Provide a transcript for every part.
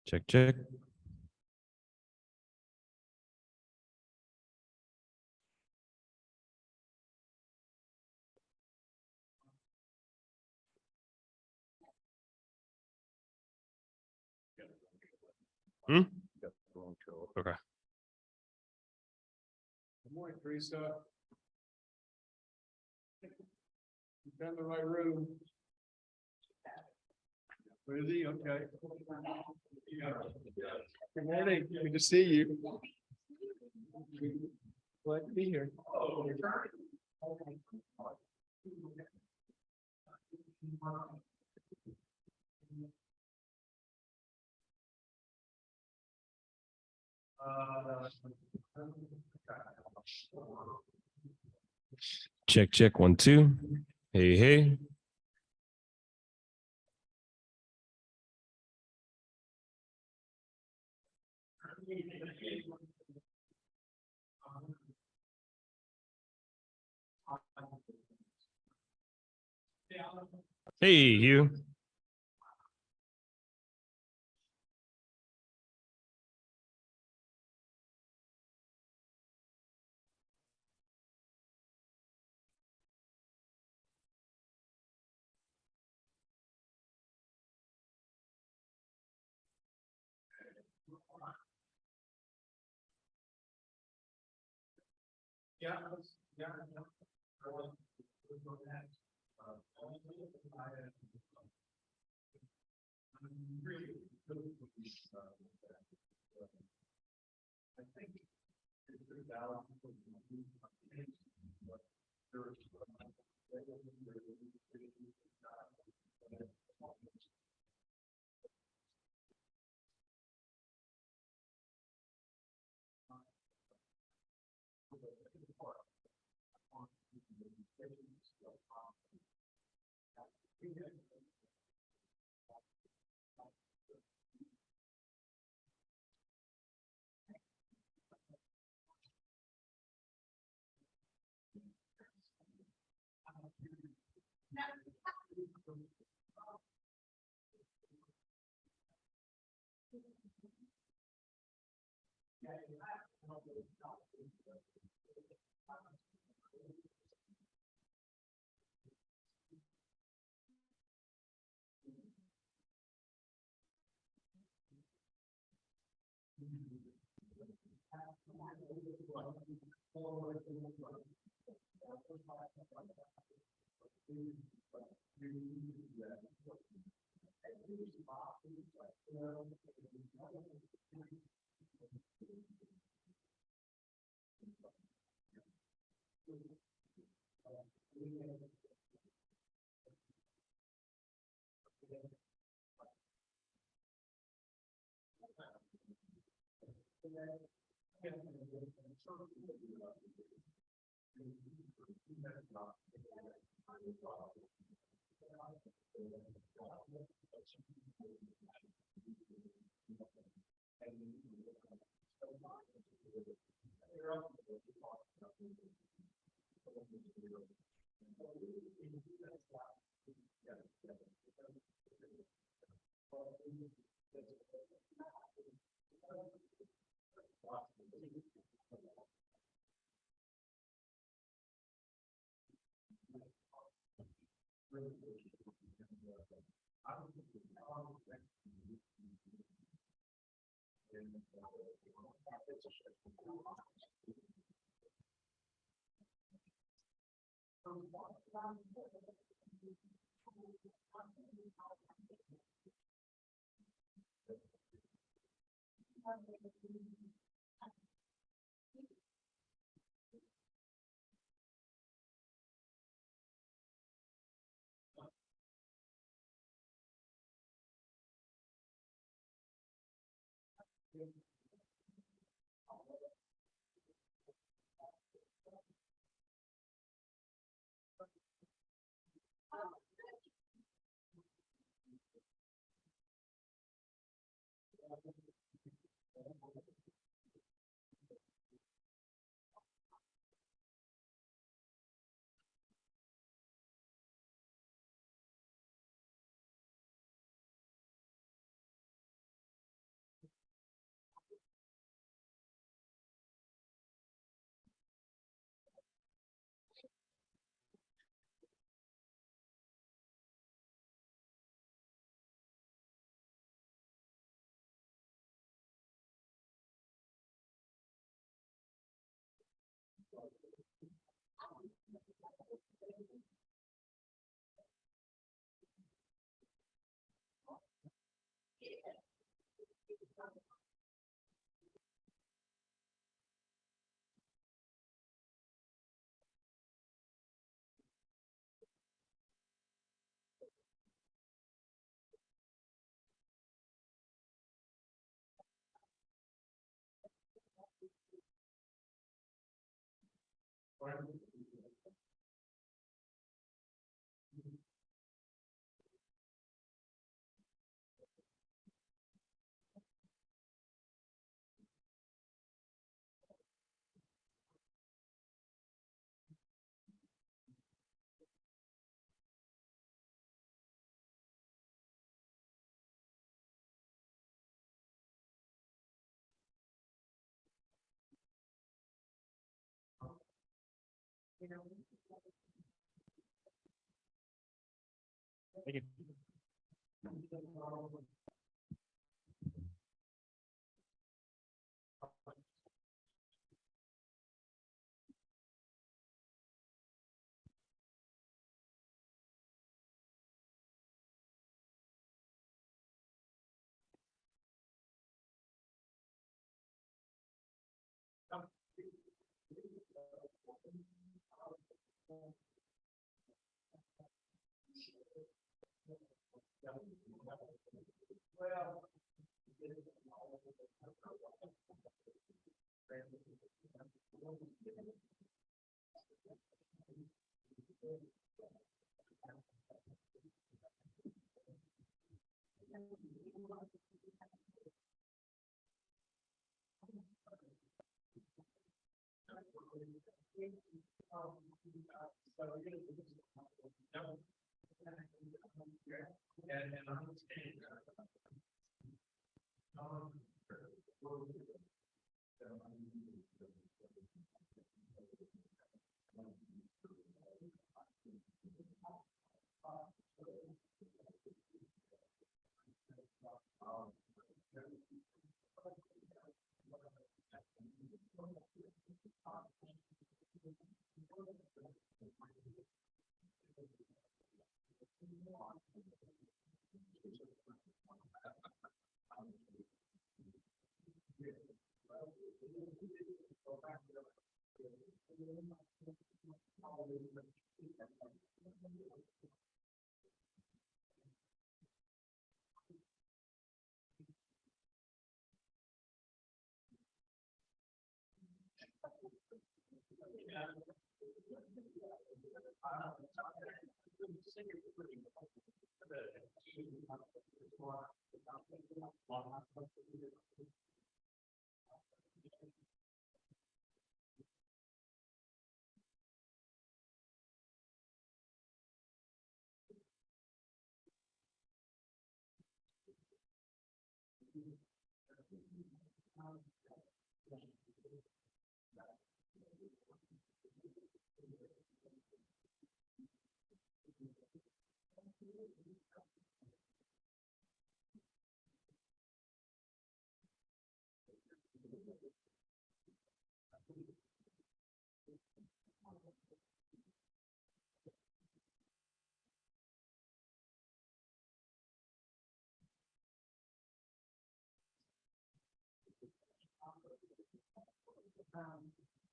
Check, check. Hmm? Okay. Good morning, Teresa. You found the right room. Really? Okay. Good morning. Good to see you. Glad to be here. Check, check, 1, 2. Hey, hey. Hey, Hugh. Yeah. Yeah.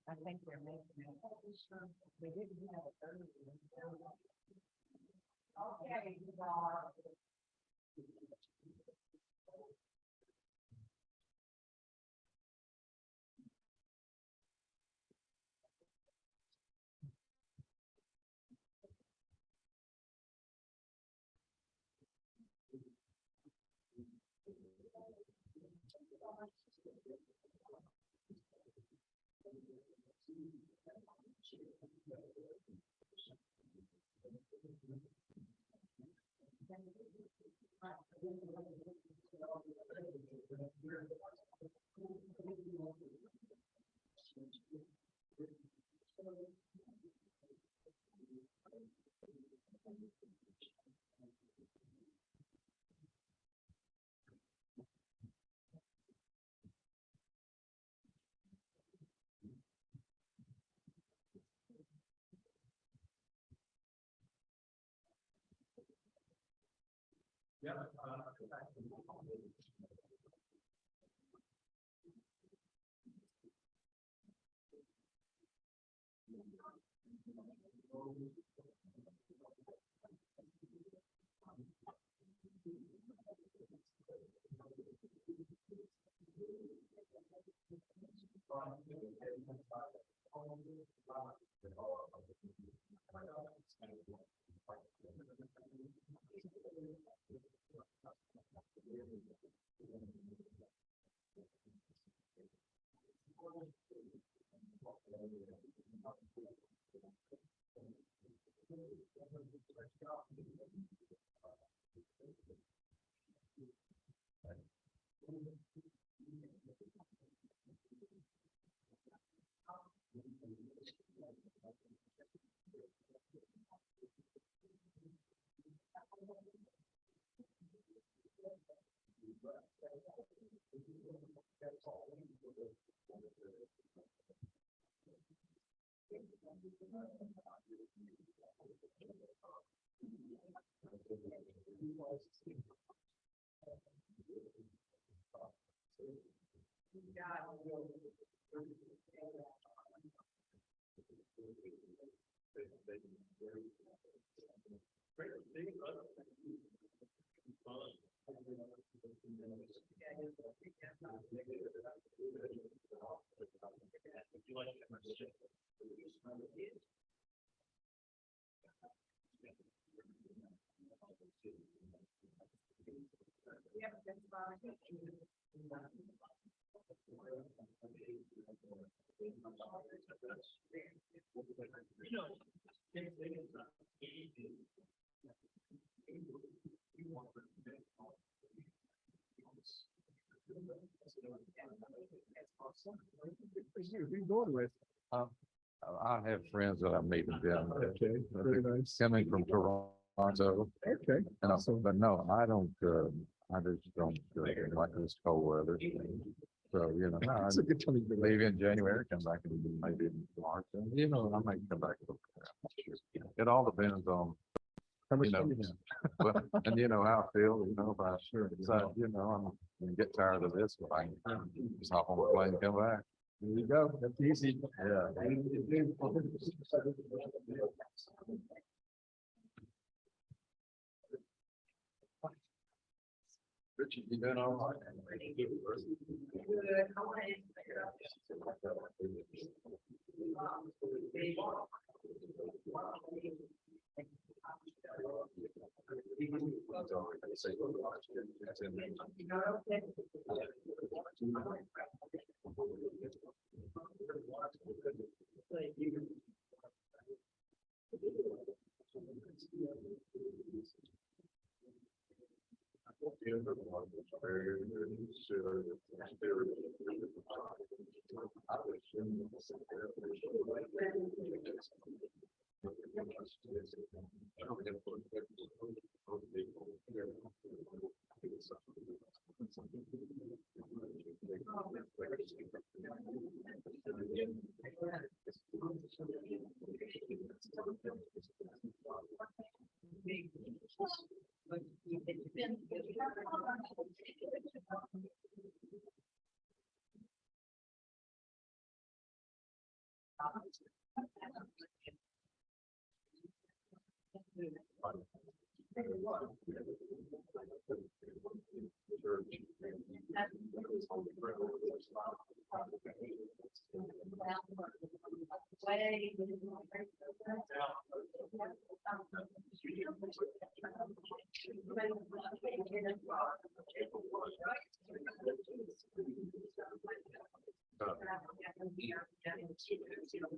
I think they're making it. They didn't have it earlier. Okay, Who you going with? I have friends that I'm meeting down there. Okay, very nice. Coming from Toronto, Okay, and awesome. but no, I don't, I just don't like this cold weather. So, you know, I It's a good time to be leave in January, come back in maybe in March, and you know, I might come back. It all depends on, How much you know, time you have? well, and you know how I feel, you know, if I decide, you know, I'm gonna get tired of this, but I can just hop on the plane and come back. There you go. That's easy. Yeah. Richard, you doing all right?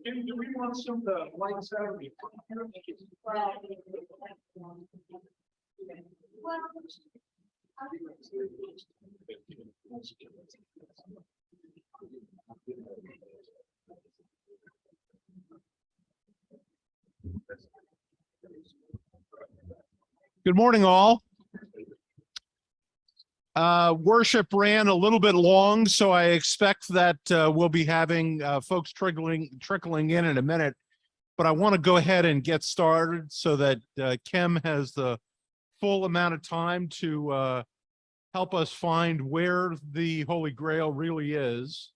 Do we want some of the lights out? Good morning, all. Worship ran a little bit long, so I expect that we'll be having folks trickling in a minute. But I want to go ahead and get started so that Kem has the full amount of time to help us find where the Holy Grail really is.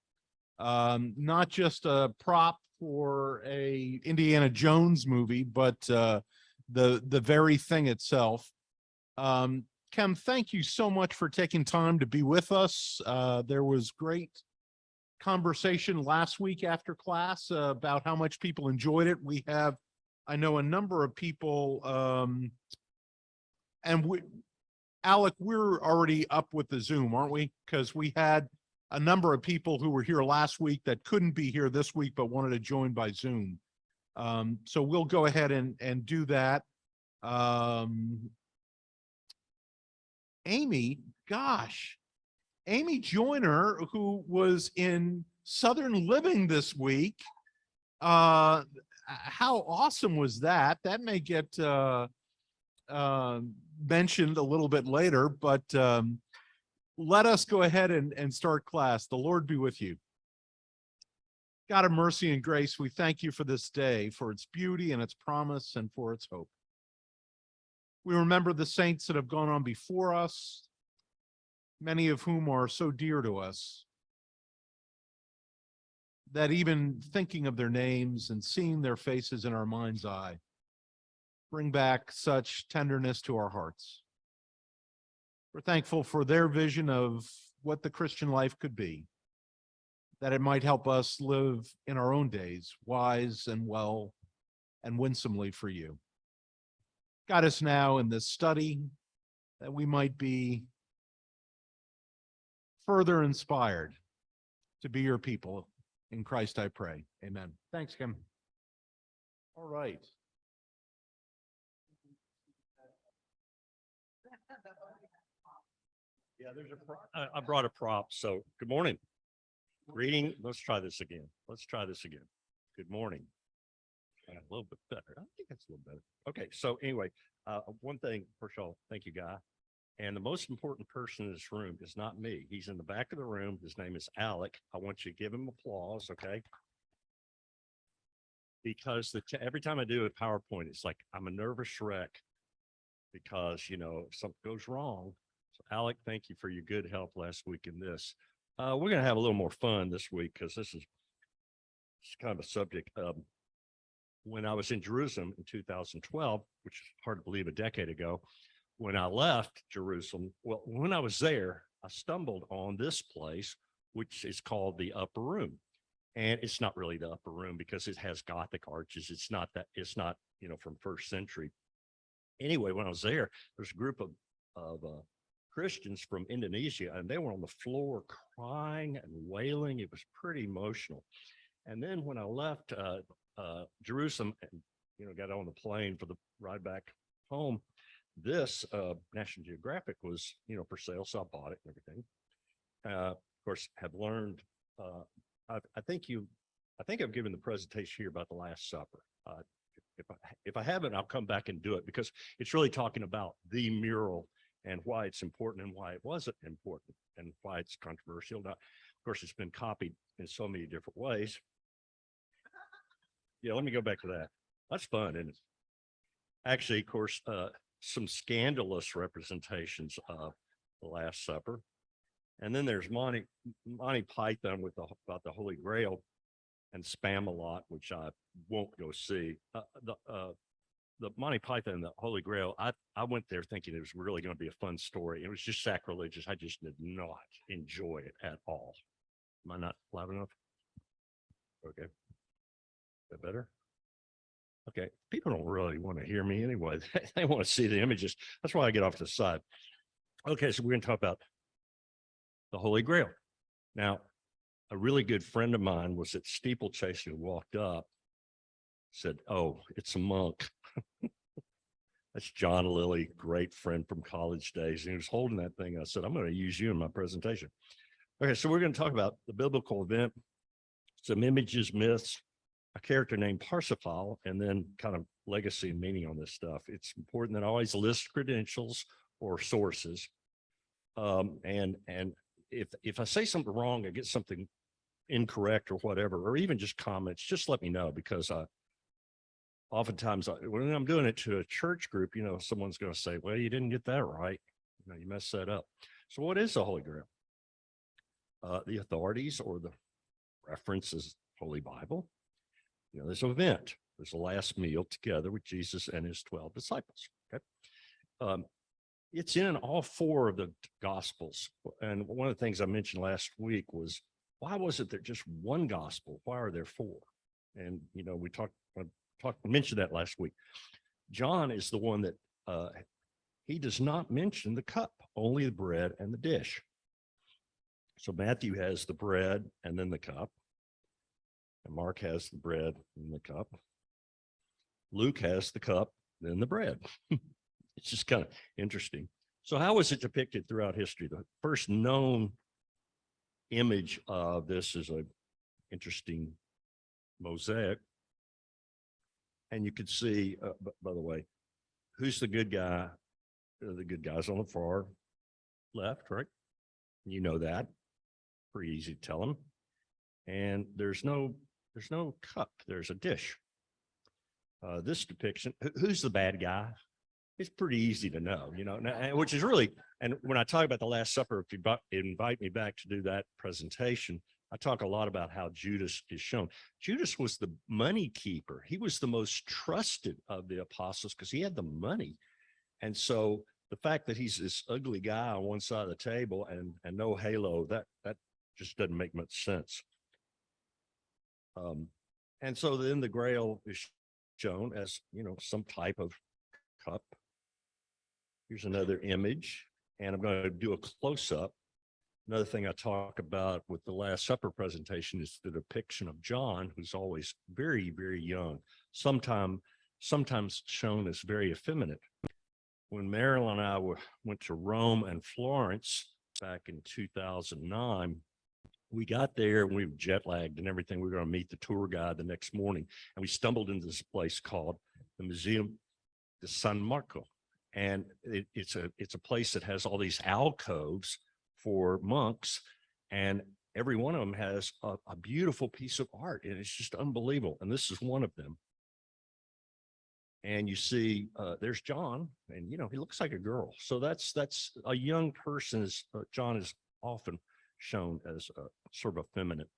Not just a prop for a Indiana Jones movie, but the very thing itself. Kem, thank you so much for taking time to be with us. There was great conversation last week after class about how much people enjoyed it. We have, I know, a number of people, and Alec, we're already up with the Zoom, aren't we? Because we had a number of people who were here last week that couldn't be here this week but wanted to join by Zoom. So we'll go ahead and do that. Amy, gosh, Amy Joyner, who was in Southern Living this week. How awesome was that? That may get mentioned a little bit later, but let us go ahead and start class. The Lord be with you. God of mercy and grace, we thank you for this day, for its beauty and its promise and for its hope. We remember the saints that have gone on before us, many of whom are so dear to us, that even thinking of their names and seeing their faces in our mind's eye bring back such tenderness to our hearts. We're thankful for their vision of what the Christian life could be, that it might help us live in our own days wise and well and winsomely for you. Guide us now in this study, that we might be further inspired to be your people. In Christ I pray. Amen. Thanks, Kim. All right. Yeah, there's I brought a prop. So good morning. Reading. Let's try this again. Good morning. A little bit better. I think that's a little better. Okay. So anyway, one thing, first of all, thank you, Guy. And the most important person in this room is not me. He's in the back of the room. His name is Alec. I want you to give him applause, okay? Because every time I do a PowerPoint, it's like I'm a nervous wreck because, you know, if something goes wrong. So Alec, thank you for your good help last week in this. We're going to have a little more fun this week because this is kind of a subject. When I was in Jerusalem in 2012, which is hard to believe a decade ago, when I left Jerusalem, well, when I was there, I stumbled on this place, which is called the Upper Room. And it's not really the Upper Room because it has Gothic arches. It's not, you know, from first century. Anyway, when I was there, there's a group of Christians from Indonesia, and they were on the floor crying and wailing. It was pretty emotional. And then when I left Jerusalem and, you know, got on the plane for the ride back home, this National Geographic was, you know, for sale, so I bought it and everything. Of course, have learned. I think I've given the presentation here about the Last Supper. If I haven't, I'll come back and do it because it's really talking about the mural and why it's important and why it wasn't important and why it's controversial. Now, of course, it's been copied in so many different ways. Yeah, let me go back to that. That's fun, isn't it? Actually, of course, some scandalous representations of the Last Supper. And then there's Monty Python about the Holy Grail and Spam-A-Lot, which I won't go see. The Monty Python and the Holy Grail, I went there thinking it was really going to be a fun story. It was just sacrilegious. I just did not enjoy it at all. Am I not loud enough? Okay. Is that better? Okay. People don't really want to hear me anyway. They want to see the images. That's why I get off to the side. Okay, so we're going to talk about the Holy Grail. Now, a really good friend of mine was at steeplechase who walked up, said, "Oh, it's a monk." That's John Lilly, great friend from college days. And he was holding that thing. I said, "I'm going to use you in my presentation." Okay, so we're going to talk about the biblical event, some images, myths, a character named Parsifal, and then kind of legacy and meaning on this stuff. It's important that I always list credentials or sources. And if I say something wrong, I get something incorrect or whatever, or even just comments, just let me know because oftentimes when I'm doing it to a church group, someone's going to say, well, you didn't get that right. You messed that up. So what is the Holy Grail? The authorities or the references, Holy Bible. There's an event. There's a last meal together with Jesus and his 12 disciples. Okay. It's in all 4 of the Gospels. And one of the things I mentioned last week was, why was it there just one Gospel? Why are there 4? And, we mentioned that last week. John is the one that he does not mention the cup, only the bread and the dish. So Matthew has the bread and then the cup. And Mark has the bread and the cup. Luke has the cup, then the bread. It's just kind of interesting. So how was it depicted throughout history? The first known image of this is an interesting mosaic. And you could see, by the way, who's the good guy? The good guys on the far left, right? You know that. Pretty easy to tell them. And there's no cup. There's a dish. This depiction, who's the bad guy? It's pretty easy to know, which is really, and when I talk about the Last Supper, if you invite me back to do that presentation, I talk a lot about how Judas is shown. Judas was the money keeper. He was the most trusted of the apostles because he had the money. And so the fact that he's this ugly guy on one side of the table and no halo, that just doesn't make much sense. And so then the Grail is shown as, some type of cup. Here's another image, and I'm going to do a close-up. Another thing I talk about with the Last Supper presentation is the depiction of John, who's always very, very young, sometimes shown as very effeminate. When Marilyn and I went to Rome and Florence back in 2009, we got there and we were jet lagged and everything. We were going to meet the tour guide the next morning, and we stumbled into this place called the Museum de San Marco. And it's a place that has all these alcoves for monks, and every one of them has a beautiful piece of art, and it's just unbelievable. And this is one of them. And you see, there's John, and he looks like a girl. So that's a young person. John is often shown as sort of effeminate.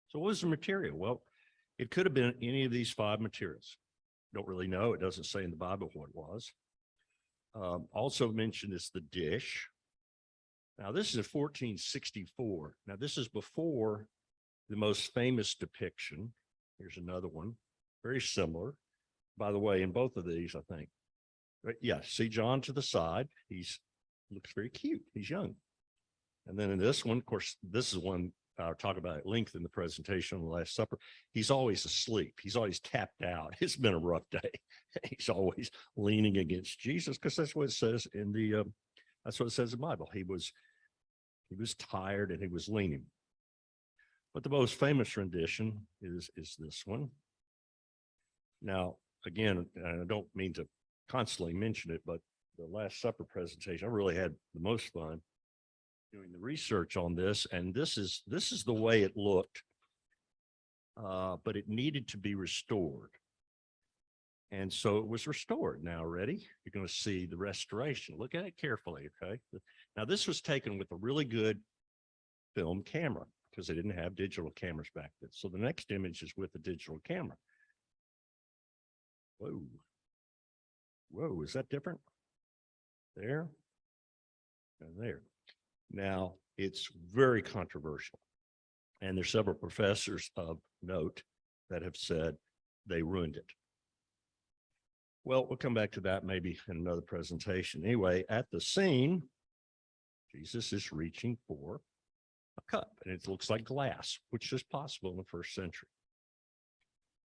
So what was the material? Well, it could have been any of these 5 materials. Don't really know. It doesn't say in the Bible what it was. Also mentioned is the dish. Now this is 1464. Now this is before the most famous depiction. Here's another one, very similar. By the way, in both of these, I think. But yeah, see John to the side. Looks very cute. He's young. And then in this one, of course, this is one I'll talk about at length in the presentation on the Last Supper. He's always asleep. He's always tapped out. It's been a rough day. He's always leaning against Jesus because that's what it says in that's what it says in the Bible. He was tired and he was leaning. But the most famous rendition is this one. Now, again, and I don't mean to constantly mention it, but the Last Supper presentation, I really had the most fun doing the research on this, and this is the way it looked, but it needed to be restored. And so it was restored. Now, ready? You're going to see the restoration. Look at it carefully, okay? Now, this was taken with a really good film camera because they didn't have digital cameras back then. So the next image is with the digital camera. Whoa, is that different? There and there. Now, it's very controversial. And there's several professors of note that have said they ruined it. Well, we'll come back to that maybe in another presentation. Anyway, at the scene, Jesus is reaching for a cup, and it looks like glass, which is possible in the first century.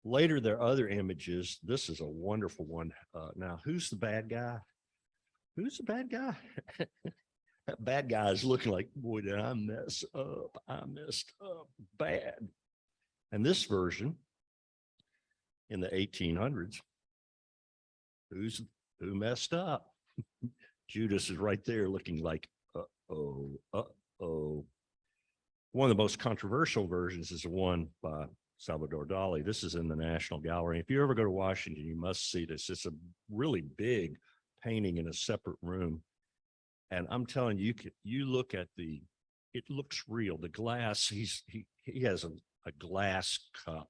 Later, there are other images. This is a wonderful one. Now, who's the bad guy? Who's the bad guy? That bad guy is looking like, boy, did I mess up. I messed up bad. And this version in the 1800s, who messed up? Judas is right there looking like, uh-oh. One of the most controversial versions is the one by Salvador Dali. This is in the National Gallery. If you ever go to Washington, you must see this. It's a really big painting in a separate room. And I'm telling you, you look at it looks real. The glass, he has a glass cup.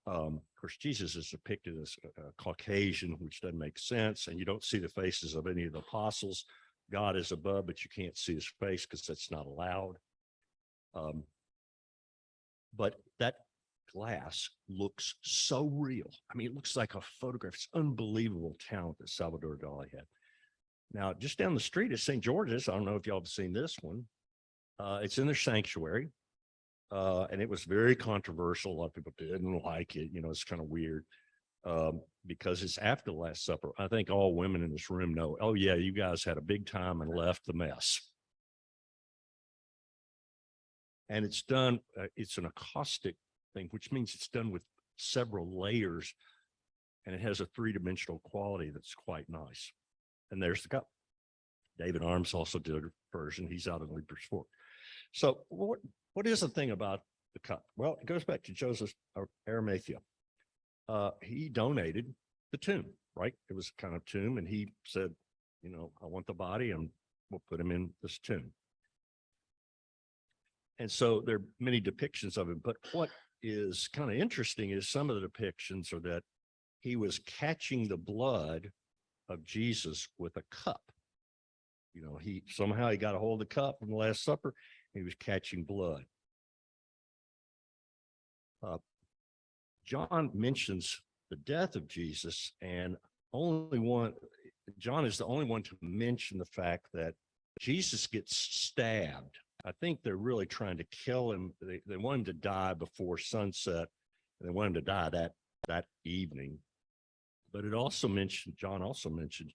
Of course, Jesus is depicted as a Caucasian, which doesn't make sense. And you don't see the faces of any of the apostles. God is above, but you can't see his face because that's not allowed. But that glass looks so real. I mean, it looks like a photograph. It's unbelievable talent that Salvador Dali had. Now, just down the street is St. George's. I don't know if y'all have seen this one. It's in their sanctuary. And it was very controversial. A lot of people didn't like it. You know, it's kind of weird because it's after the Last Supper. I think all women in this room know, oh, yeah, you guys had a big time and left the mess. And it's done, it's an acoustic thing, which means it's done with several layers. And it has a three-dimensional quality that's quite nice. And there's the cup. David Arms also did a version. He's out in Leaper's Fork. So what is the thing about the cup? Well, it goes back to Joseph Arimathea. He donated the tomb, right? It was a kind of tomb, and he said, you know, I want the body, and we'll put him in this tomb. And so there are many depictions of him, but what is kind of interesting is some of the depictions are that he was catching the blood of Jesus with a cup. You know, he somehow got a hold of the cup from the Last Supper. He was catching blood. John mentions the death of Jesus, and John is the only one to mention the fact that Jesus gets stabbed. I think they're really trying to kill him. They want him to die before sunset, and they want him to die that evening. But John also mentioned,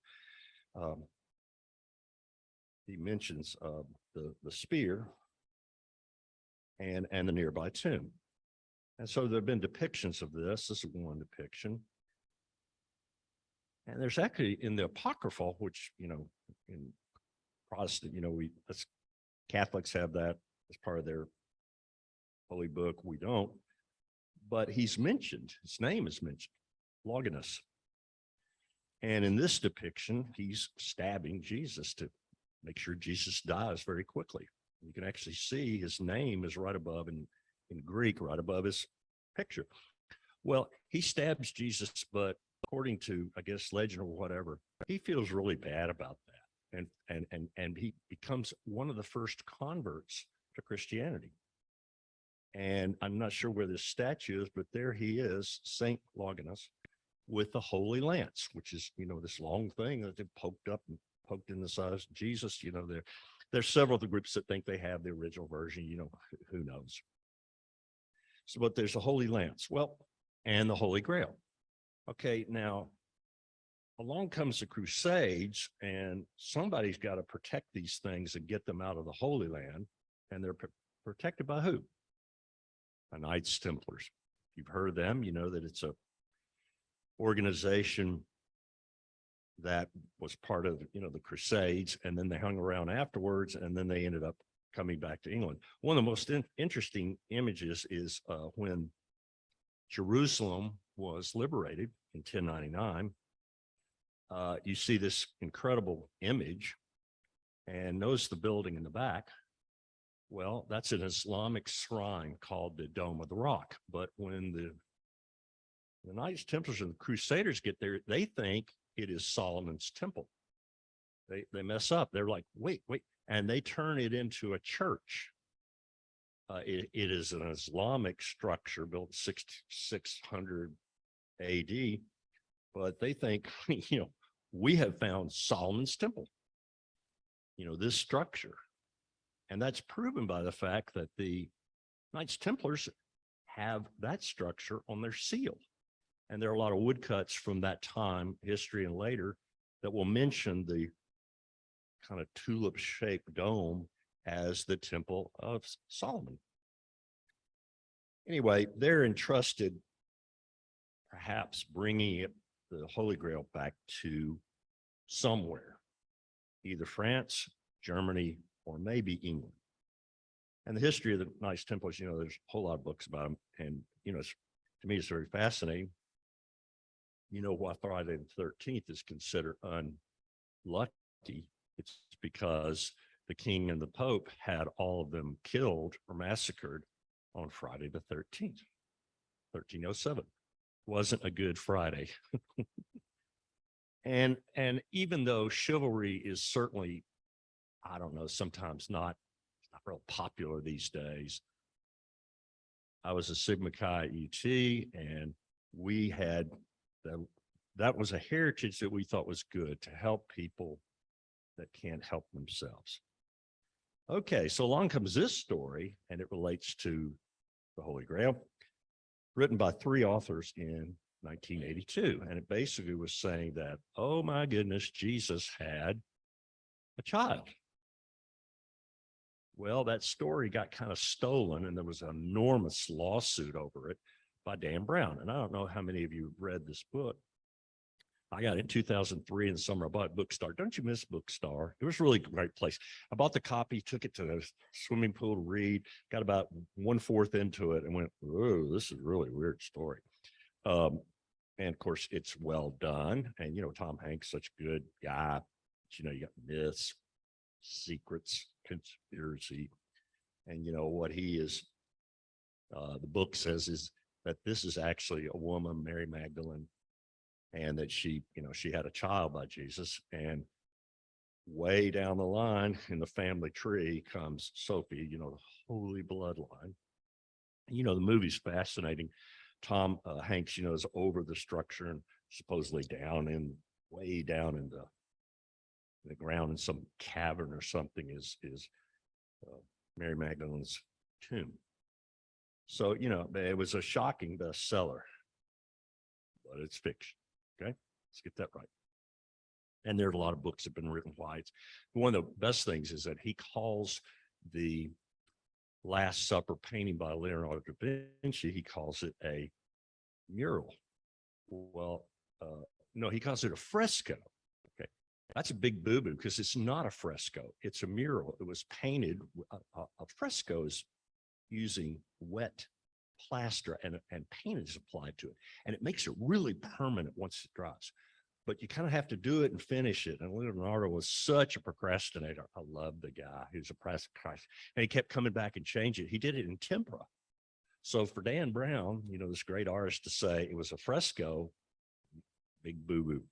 he mentions the spear and the nearby tomb. And so there have been depictions of this. This is one depiction. And there's actually in the Apocryphal, which, you know, in Protestant, you know, Catholics have that as part of their holy book. We don't. But he's mentioned, his name is mentioned, Longinus. And in this depiction, he's stabbing Jesus to make sure Jesus dies very quickly. You can actually see his name is right above in Greek, right above his picture. Well, he stabs Jesus, but according to, I guess, legend or whatever, he feels really bad about that. And he becomes one of the first converts to Christianity. And I'm not sure where this statue is, but there he is, Saint Longinus, with the Holy Lance, which is, you know, this long thing that they poked up and poked in the side of Jesus. You know, there's several of the groups that think they have the original version, you know, who knows. So, but there's the Holy Lance, well, and the Holy Grail. Okay, now along comes the Crusades, and somebody's got to protect these things and get them out of the Holy Land, and they're protected by who? The Knights Templars. You've heard of them, you know that it's a organization that was part of, you know, the Crusades, and then they hung around afterwards, and then they ended up coming back to England. One of the most interesting images is when Jerusalem was liberated in 1099. You see this incredible image, and notice the building in the back. Well, that's an Islamic shrine called the Dome of the Rock. But when the Knights Templars and the Crusaders get there, they think it is Solomon's temple. They mess up. They're like, wait, and they turn it into a church. It is an Islamic structure built 600 AD, but they think, you know, we have found Solomon's temple, you know, this structure. And that's proven by the fact that the Knights Templars have that structure on their seal. And there are a lot of woodcuts from that time, history and later, that will mention the kind of tulip-shaped dome as the Temple of Solomon. Anyway, they're entrusted perhaps bringing the Holy Grail back to somewhere, either France, Germany, or maybe England. And the history of the Knights Templars, you know, there's a whole lot of books about them, and to me, it's very fascinating. You know why Friday the 13th is considered unlucky? It's because the king and the pope had all of them killed or massacred on Friday the 13th, 1307. Wasn't a good Friday. And even though chivalry is certainly, I don't know, sometimes not real popular these days. I was a Sigma Chi ET, and we had that was a heritage that we thought was good to help people that can't help themselves. Okay, so along comes this story, and it relates to the Holy Grail, written by 3 authors in 1982. And it basically was saying that, oh my goodness, Jesus had a child. Well, that story got kind of stolen, and there was an enormous lawsuit over it by Dan Brown. And I don't know how many of you read this book. I got it in 2003 in the summer. I bought Bookstore. Don't you miss Bookstore? It was a really great place. I bought the copy, took it to the swimming pool to read, got about 1/4 into it and went, oh, this is a really weird story. And of course, it's well done. And, Tom Hanks, such a good guy. But, you got myths, secrets, conspiracy. And, what he is, the book says is that this is actually a woman, Mary Magdalene, and that she had a child by Jesus. And way down the line in the family tree comes Sophie, the holy bloodline. The movie's fascinating. Tom Hanks, is over the structure and supposedly way down in the ground in some cavern or something is Mary Magdalene's tomb. So, it was a shocking bestseller, but it's fiction. Okay, let's get that right. And there are a lot of books that have been written why it's one of the best things is that he calls the Last Supper painting by Leonardo da Vinci, he calls it a mural. Well, no, he calls it a fresco. Okay, that's a big boo-boo because it's not a fresco, it's a mural. It was painted, a fresco is using wet plaster and paint is applied to it. And it makes it really permanent once it dries. But you kind of have to do it and finish it. And Leonardo was such a procrastinator. I love the guy who's a procrastinator. And he kept coming back and changing it. He did it in tempera. So for Dan Brown, this great artist, to say it was a fresco, big boo-boo.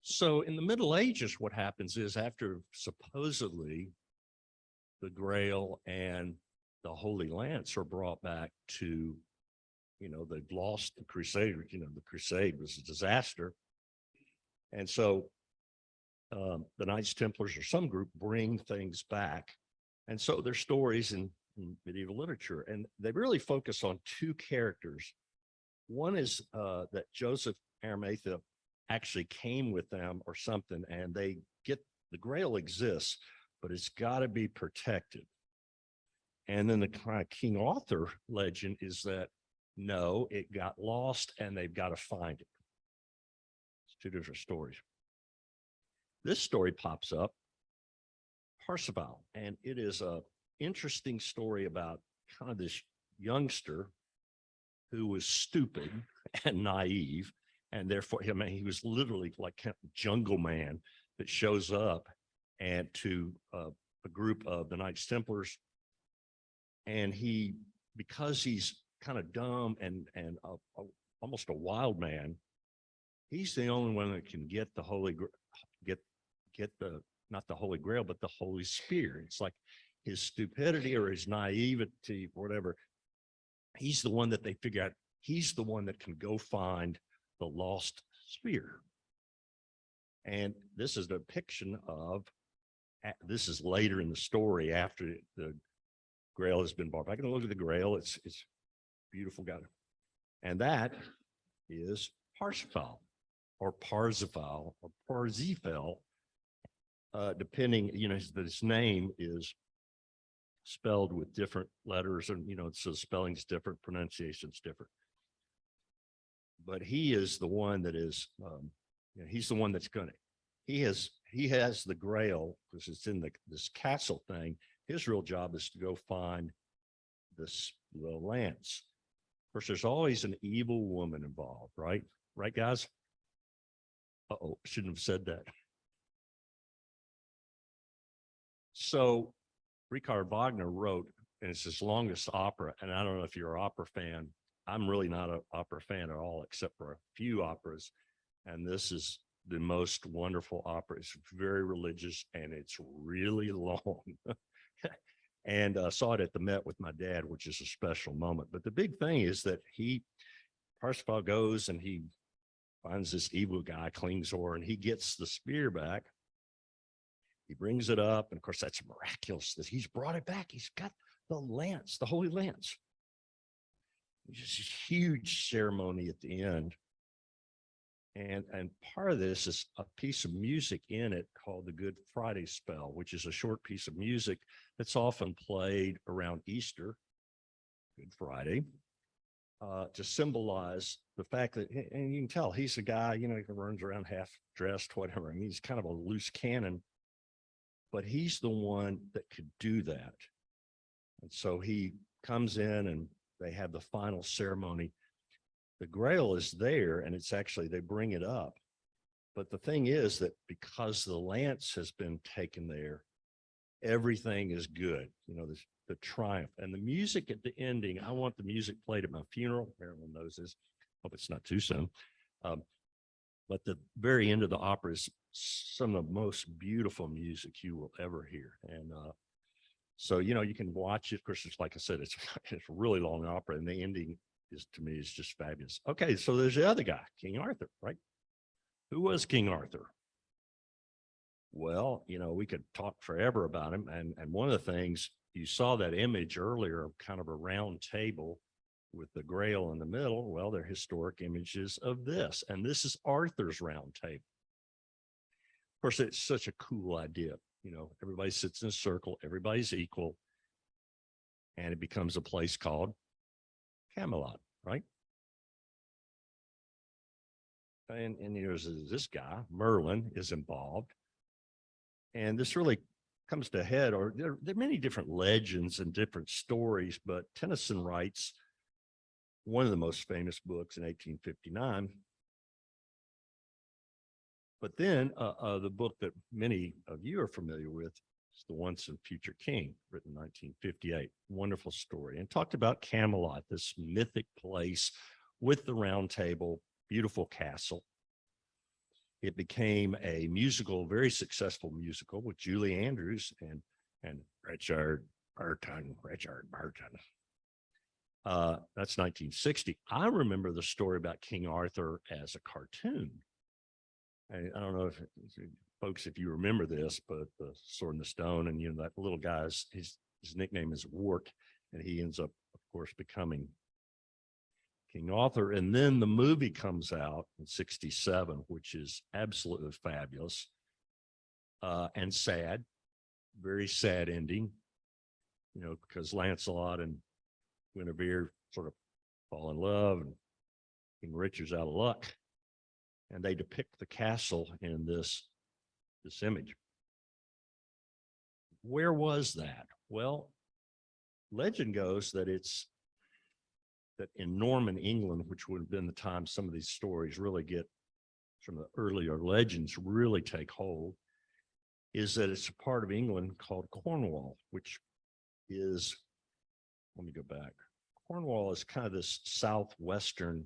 So in the Middle Ages, what happens is after supposedly the Grail and the Holy Lance are brought back to, they've lost the Crusade. The Crusade was a disaster. And so the Knights Templars or some group bring things back. And so there's stories in medieval literature, and they really focus on 2 characters. One is that Joseph Arimathea actually came with them or something, and they get the Grail exists, but it's got to be protected. And then the kind of King Arthur legend is that no, it got lost and they've got to find it. It's 2 different stories. This story pops up, Parsifal, and it is a interesting story about kind of this youngster who was stupid and naive, and therefore he was literally like kind of jungle man that shows up and to a group of the Knights Templars, and because he's kind of dumb and almost a wild man, he's the only one that can get the not the Holy Grail, but the Holy Spear. It's like his stupidity or his naivety, whatever. He's the one that they figure out. He's the one that can go find the lost spear. And this is a depiction of, this is later in the story after the Grail has been bought. I can look at the Grail. It's beautiful, got it. And that is Parsifal or Parsifal or Parzifal, depending, his name is spelled with different letters, and so spelling's different, pronunciation's different. But he is the one that is, he's the one that's he has the Grail because it's in this castle thing. His real job is to go find the lance. Of course, there's always an evil woman involved, right? Right, guys? Uh-oh, shouldn't have said that. So Richard Wagner wrote, and it's his longest opera, and I don't know if you're an opera fan. I'm really not an opera fan at all, except for a few operas. And this is the most wonderful opera. It's very religious and it's really long. And saw it at the Met with my dad, which is a special moment. But the big thing is that Parsifal goes and he finds this evil guy, Klingsor, and he gets the spear back. He brings it up, and of course, that's miraculous that he's brought it back. He's got the lance, the Holy Lance. Just a huge ceremony at the end. And part of this is a piece of music in it called the Good Friday Spell, which is a short piece of music that's often played around Easter, Good Friday, to symbolize the fact that, and you can tell he's a guy, he runs around half dressed, whatever. I mean, he's kind of a loose cannon, but he's the one that could do that. And so he comes in and they have the final ceremony. The Grail is there, and it's actually, they bring it up. But the thing is that because the lance has been taken there, everything is good. The triumph and the music at the ending. I want the music played at my funeral. Marilyn knows this. Hope it's not too soon. But the very end of the opera is some of the most beautiful music you will ever hear. And so, you can watch it. Of course, it's like I said, it's a really long opera, and the ending to me is just fabulous. Okay, so there's the other guy, King Arthur, right? Who was King Arthur? Well, we could talk forever about him. And one of the things, you saw that image earlier of kind of a round table with the Grail in the middle. Well, they're historic images of this. And this is Arthur's round table. Of course, it's such a cool idea. Everybody sits in a circle, everybody's equal. And it becomes a place called Camelot, right? And there's this guy, Merlin, is involved. And this really comes to head, or there are many different legends and different stories, but Tennyson writes one of the most famous books in 1859. But then the book that many of you are familiar with is The Once and Future King, written in 1958. Wonderful story, and talked about Camelot, this mythic place with the round table, beautiful castle. It became a musical, very successful musical with Julie Andrews and Richard Burton. That's 1960. I remember the story about King Arthur as a cartoon. I don't know if folks, if you remember this, but the Sword and the Stone, and that little guy's his nickname is Wart, and he ends up, of course, becoming King Arthur. And then the movie comes out in 67, which is absolutely fabulous and sad, very sad ending, because Lancelot and Guinevere sort of fall in love, and King Richard's out of luck. And they depict the castle in this image. Where was that? Well, legend goes that that in Norman England, which would have been the time some of these stories really get, some of the earlier legends really take hold, is that it's a part of England called Cornwall, which is, let me go back. Cornwall is kind of this southwestern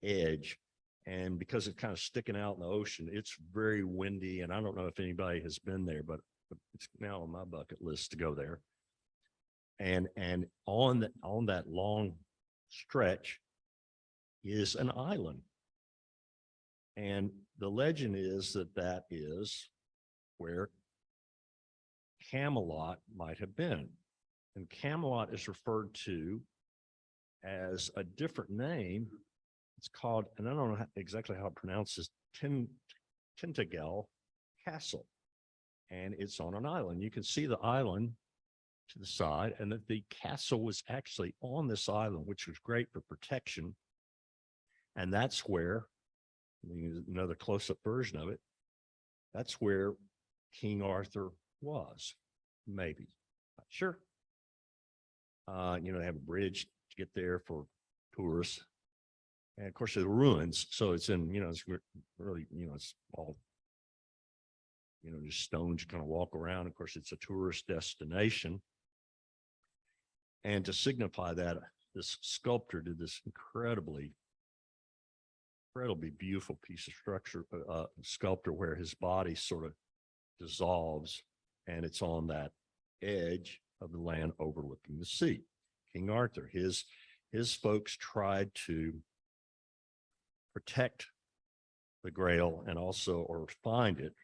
edge. And because it's kind of sticking out in the ocean, it's very windy. And I don't know if anybody has been there, but it's now on my bucket list to go there. And on that long stretch is an island. And the legend is that is where Camelot might have been. And Camelot is referred to as a different name. It's called, and I don't know exactly how it pronounces, Tintagel Castle. And it's on an island. You can see the island to the side, and that the castle was actually on this island, which was great for protection. And that's where, another close-up version of it, that's where King Arthur was, maybe, not sure. They have a bridge to get there for tourists. And of course, the ruins. So it's in, it's really, it's all, just stones you kind of walk around. Of course, it's a tourist destination. And to signify that, this sculptor did this incredibly beautiful piece of sculpture where his body sort of dissolves, and it's on that edge of the land overlooking the sea. King Arthur, his folks tried to protect the Grail and or find it.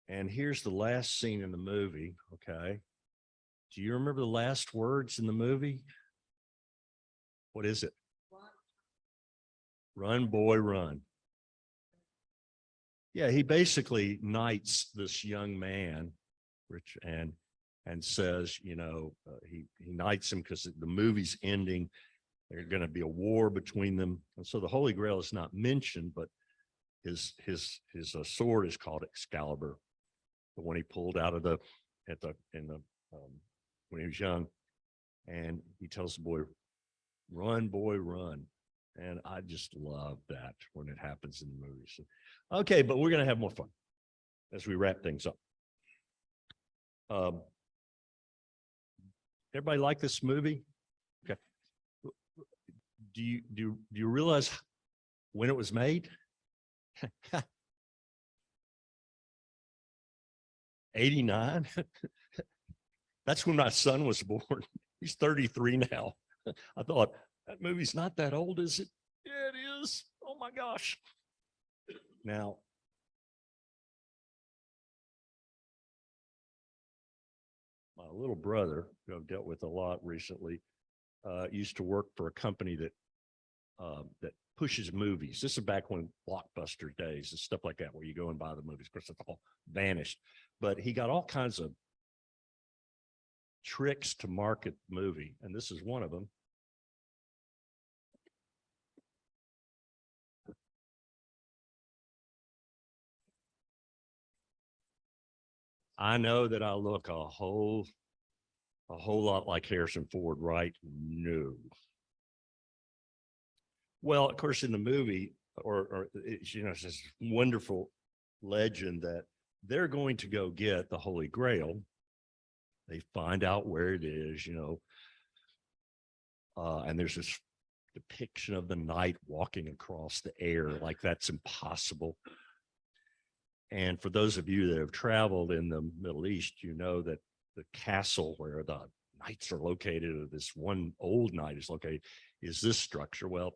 And here's the last scene in the movie. Okay. Do you remember the last words in the movie? What is it? Run, boy, run. Yeah, he basically knights this young man, Rich, and says, he knights him because the movie's ending. There's going to be a war between them, and so the Holy Grail is not mentioned, but his sword is called Excalibur, the one he pulled out of when he was young, and he tells the boy, "Run, boy, run." And I just love that when it happens in the movie. So, okay, but we're going to have more fun as we wrap things up. Everybody like this movie? Okay. Do you realize when it was made? 89. That's when my son was born. He's 33 now. I thought, that movie's not that old, is it? Yeah, it is. Oh my gosh. Now, my little brother, who I've dealt with a lot recently, used to work for a company that pushes movies. This is back when Blockbuster days and stuff like that, where you go and buy the movies. Of course, it's all vanished. But he got all kinds of tricks to market the movie, and this is one of them. I know that I look a whole lot like Harrison Ford, right? No. Well, of course, in the movie, it's this wonderful legend that they're going to go get the Holy Grail. They find out where it is, and there's this depiction of the knight walking across the air like that's impossible. And for those of you that have traveled in the Middle East, you know that the castle where the knights are located, or this one old knight is located, is this structure. Well,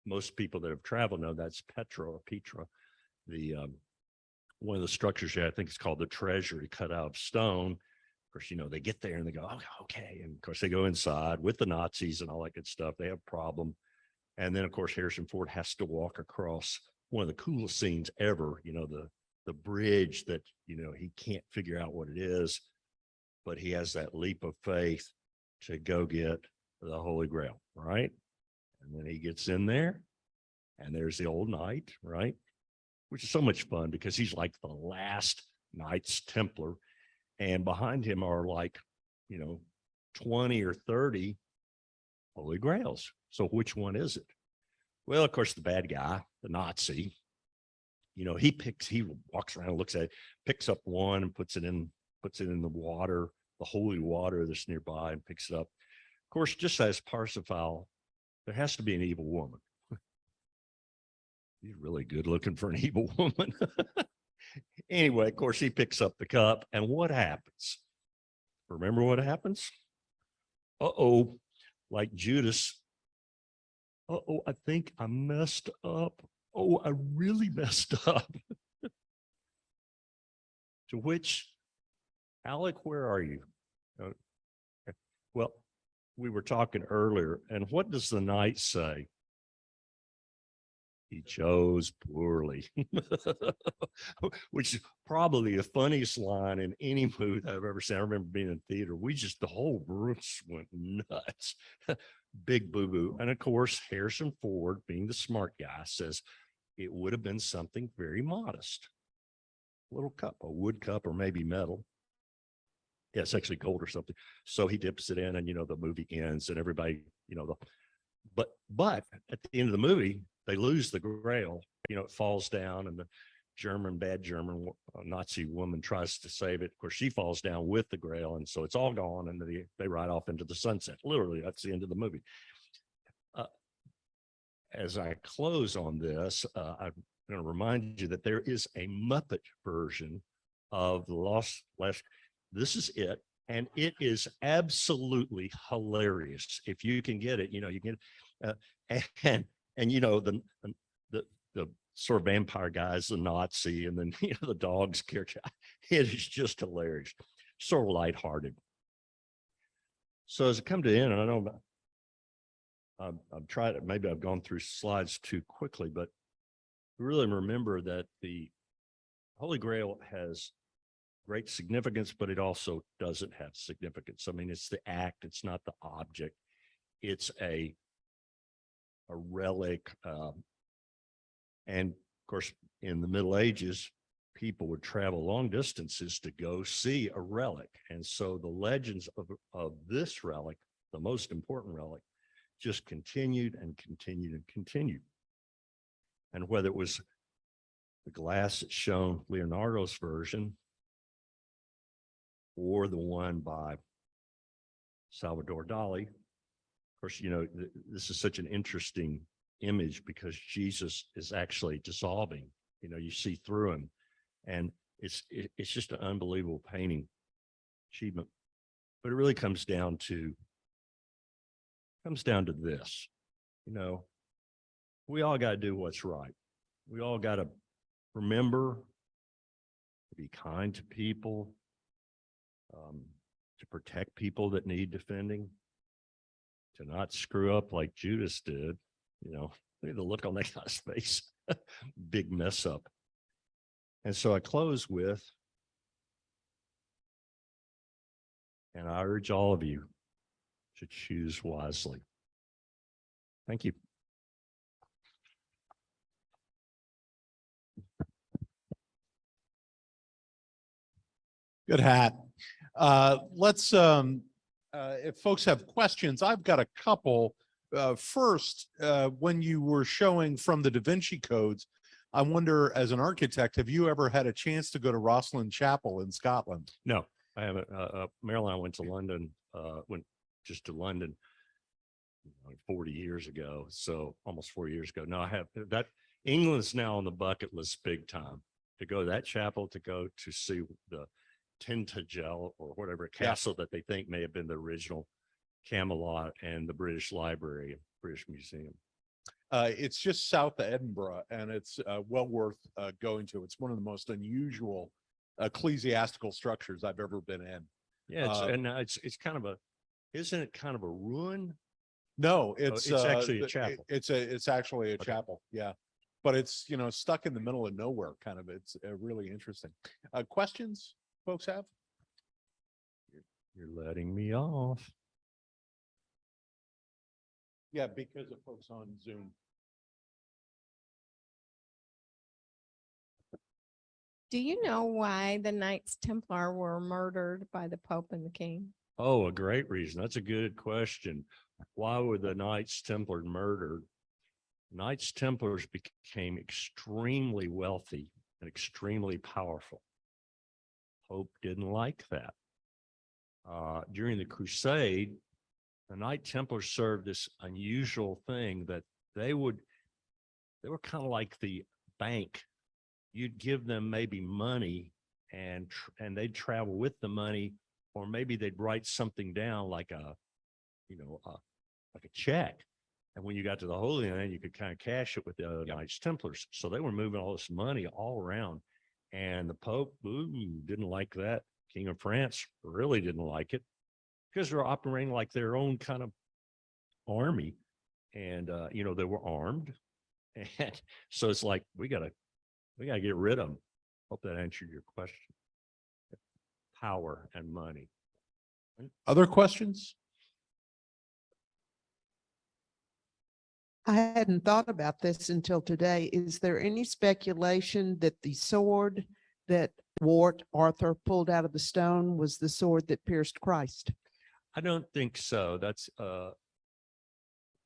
most people that have traveled know that's Petra, the one of the structures here. I think it's called the Treasury, cut out of stone. Of course, they get there and they go, oh, okay. And of course, they go inside with the Nazis and all that good stuff. They have a problem. And then, of course, Harrison Ford has to walk across one of the coolest scenes ever, the bridge that, he can't figure out what it is, but he has that leap of faith to go get the Holy Grail, right? And then he gets in there, and there's the old knight, right? Which is so much fun because he's like the last Knights Templar, and behind him are 20 or 30 Holy Grails. So which one is it? Well, of course, the bad guy, the Nazi, he walks around and looks at it, picks up one and puts it in the water, the holy water that's nearby, and picks it up. Of course, just as Parsifal, there has to be an evil woman. He's really good looking for an evil woman. Anyway, of course, he picks up the cup, and what happens? Remember what happens? Uh-oh, like Judas. Uh-oh, I think I messed up. Oh, I really messed up. To which, Alec, where are you? Well, we were talking earlier, and what does the knight say? He chose poorly, which is probably the funniest line in any movie I've ever seen. I remember being in theater. The whole room went nuts. Big boo-boo. And of course, Harrison Ford, being the smart guy, says it would have been something very modest. A little cup, a wood cup, or maybe metal. Yeah, it's actually gold or something. So he dips it in and, the movie ends and everybody, but at the end of the movie, they lose the grail, it falls down and the bad German Nazi woman tries to save it. Of course, she falls down with the grail. And so it's all gone and they ride off into the sunset. Literally, that's the end of the movie. As I close on this, I'm going to remind you that there is a Muppet version of the Lost. This is it. And it is absolutely hilarious. If you can get it, you get the sort of vampire guy's the Nazi, and then the dog's character. It is just hilarious, sort of lighthearted. So as I come to the end, and I know I've tried it, maybe I've gone through slides too quickly, but really remember that the Holy Grail has great significance, but it also doesn't have significance. I mean, it's the act, it's not the object. It's a relic. And of course, in the Middle Ages, people would travel long distances to go see a relic. And so the legends of this relic, the most important relic, just continued and continued and continued. And whether it was the glass that's shown Leonardo's version or the one by Salvador Dali, of course, this is such an interesting image because Jesus is actually dissolving, you see through him, and it's just an unbelievable painting achievement. But it really comes down to this, we all got to do what's right. We all got to remember to be kind to people, to protect people that need defending, to not screw up like Judas did. Look at the look on that guy's face. Big mess up. And so I close with, and I urge all of you to choose wisely. Thank you. Good hat. Let's, if folks have questions, I've got a couple. First, when you were showing from the Da Vinci codes, I wonder, as an architect, have you ever had a chance to go to Rosslyn Chapel in Scotland? No, I haven't. Marilyn, I went to London, went just to London 40 years ago. So almost 4 years ago. No, I have that. England's now on the bucket list big time to go to that chapel, to go to see the Tintagel or whatever castle that they think may have been the original Camelot, and the British Library, British Museum. It's just south of Edinburgh, and it's well worth going to. It's one of the most unusual ecclesiastical structures I've ever been in. Yeah, it's kind of isn't it kind of a ruin? No, it's actually a chapel. It's actually a chapel. Yeah, but it's stuck in the middle of nowhere. Kind of. It's really interesting. Questions folks have? You're letting me off. Yeah, because of folks on Zoom. Do you know why the Knights Templar were murdered by the Pope and the King? Oh, a great reason. That's a good question. Why were the Knights Templar murdered? Knights Templars became extremely wealthy and extremely powerful. Pope didn't like that. During the Crusade, the Knight Templars served this unusual thing that they were kind of like the bank. You'd give them maybe money and they'd travel with the money, or maybe they'd write something down like a check. And when you got to the Holy Land, you could kind of cash it with the other Knights Templars. So they were moving all this money all around, and the Pope didn't like that. King of France really didn't like it, because they're operating like their own kind of army, and they were armed, and so it's like we gotta get rid of them. Hope that answered your question. Power and money. Other questions? I hadn't thought about this until today. Is there any speculation that the sword that wart Arthur pulled out of the stone was the sword that pierced Christ? I don't think so. That's the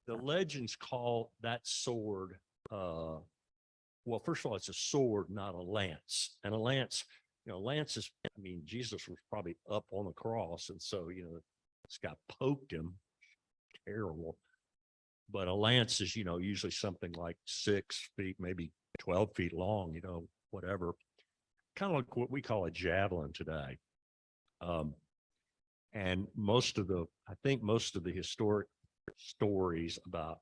legends call that sword well, first of all, it's a sword, not a lance. And a lance, lance is, I mean, Jesus was probably up on the cross, and so, this guy poked him. Terrible. But a lance is, usually something like 6 feet, maybe 12 feet long, whatever. Kind of like what we call a javelin today. And I think most of the historic stories about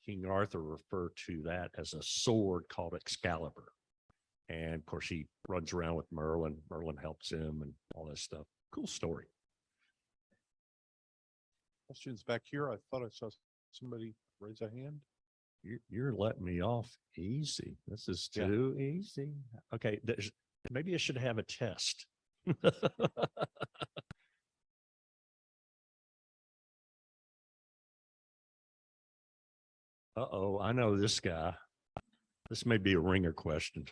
King Arthur refer to that as a sword called Excalibur. And of course, he runs around with Merlin. Merlin helps him and all this stuff. Cool story. Questions back here? I thought I saw somebody raise a hand. You're letting me off easy. This is too easy. Okay, maybe I should have a test. Uh-oh, I know this guy. This may be a ringer question.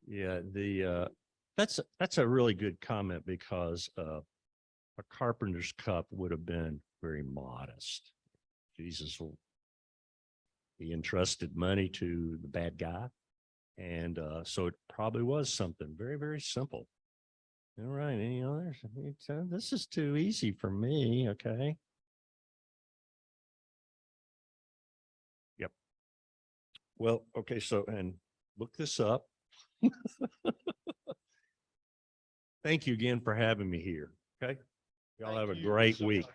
Yeah, that's a really good comment because a carpenter's cup would have been very modest. Jesus, he entrusted money to the bad guy, and so it probably was something very, very simple. All right, any others? This is too easy for me. Okay. Yep. Well, okay, so and look this up. Thank you again for having me here. Okay. Y'all have a great week.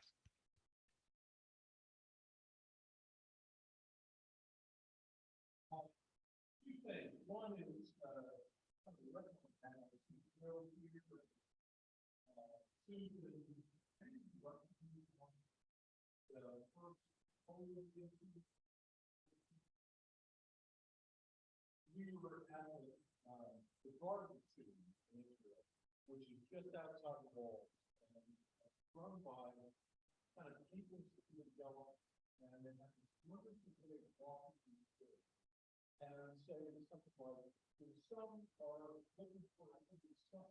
Two things. One is, we were at the garden city in Israel, which is just outside the walls, and run by kind of people who develop, and they have this wonderful big walking city. And so it's something like, some are looking for, I think it's some